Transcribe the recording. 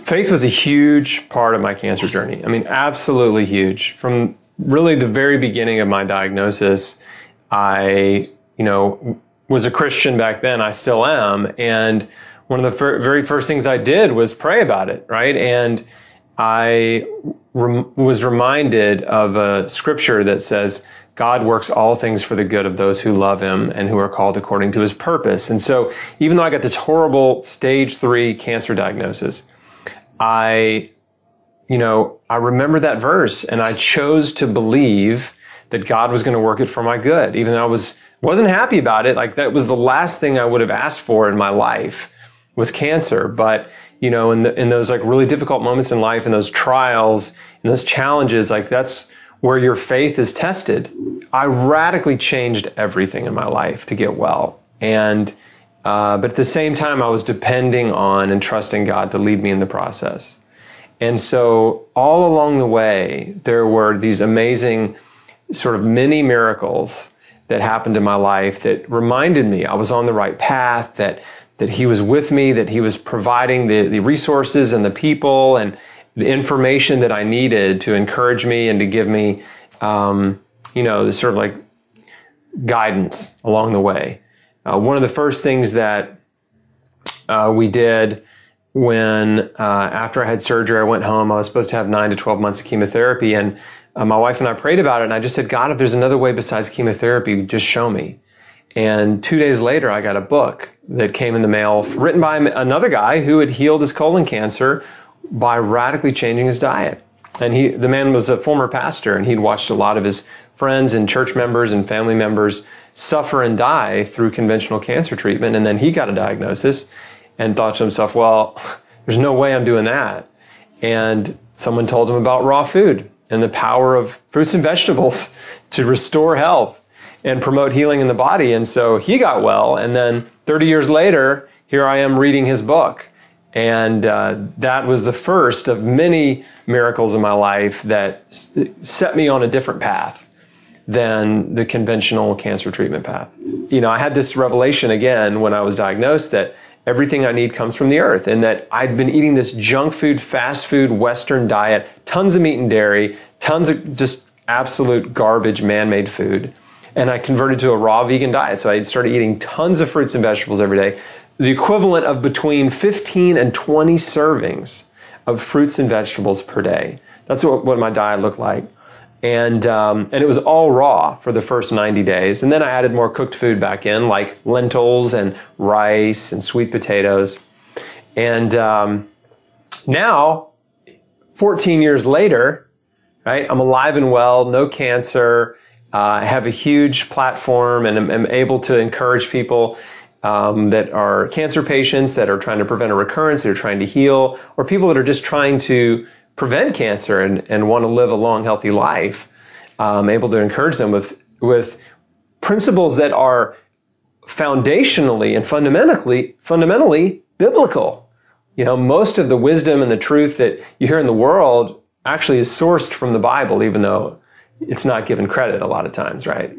Faith was a huge part of my cancer journey. I mean, absolutely huge. From really the very beginning of my diagnosis, I, was a Christian back then. I still am. And one of the very first things I did was pray about it, right? And I was reminded of a scripture that says, God works all things for the good of those who love him and who are called according to his purpose. And so even though I got this horrible stage 3 cancer diagnosis, I remember that verse, and I chose to believe that God was going to work it for my good, even though I wasn't happy about it. Like, that was the last thing I would have asked for in my life, was cancer. But, in those like really difficult moments in life, and those trials and those challenges, like, that's where your faith is tested. I radically changed everything in my life to get well. And, but at the same time, I was depending on and trusting God to lead me in the process. And so all along the way, there were these amazing sort of mini miracles that happened in my life that reminded me I was on the right path, that he was with me, that he was providing the resources and the people and the information that I needed to encourage me and to give me, this sort of like guidance along the way. One of the first things that we did when, after I had surgery, I went home. I was supposed to have 9 to 12 months of chemotherapy, and my wife and I prayed about it, and I just said, God, if there's another way besides chemotherapy, just show me. And 2 days later, I got a book that came in the mail written by another guy who had healed his colon cancer by radically changing his diet. And the man was a former pastor, and he'd watched a lot of his friends and church members and family members suffer and die through conventional cancer treatment. And then he got a diagnosis and thought to himself, well, there's no way I'm doing that. And someone told him about raw food and the power of fruits and vegetables to restore health and promote healing in the body. And so he got well. And then 30 years later, here I am reading his book. And that was the first of many miracles in my life that set me on a different path than the conventional cancer treatment path. I had this revelation again when I was diagnosed that everything I need comes from the earth, and that I'd been eating this junk food, fast food, Western diet, tons of meat and dairy, tons of just absolute garbage, man-made food. And I converted to a raw vegan diet. So I started eating tons of fruits and vegetables every day, the equivalent of between 15 and 20 servings of fruits and vegetables per day. That's what my diet looked like. And it was all raw for the first 90 days. And then I added more cooked food back in, like lentils and rice and sweet potatoes. And now, 14 years later, right, I'm alive and well, no cancer. I have a huge platform, and am able to encourage people that are cancer patients, that are trying to prevent a recurrence, that are trying to heal, or people that are just trying to prevent cancer and want to live a long, healthy life. Able to encourage them with principles that are foundationally and fundamentally biblical. Most of the wisdom and the truth that you hear in the world actually is sourced from the Bible, even though it's not given credit a lot of times, right?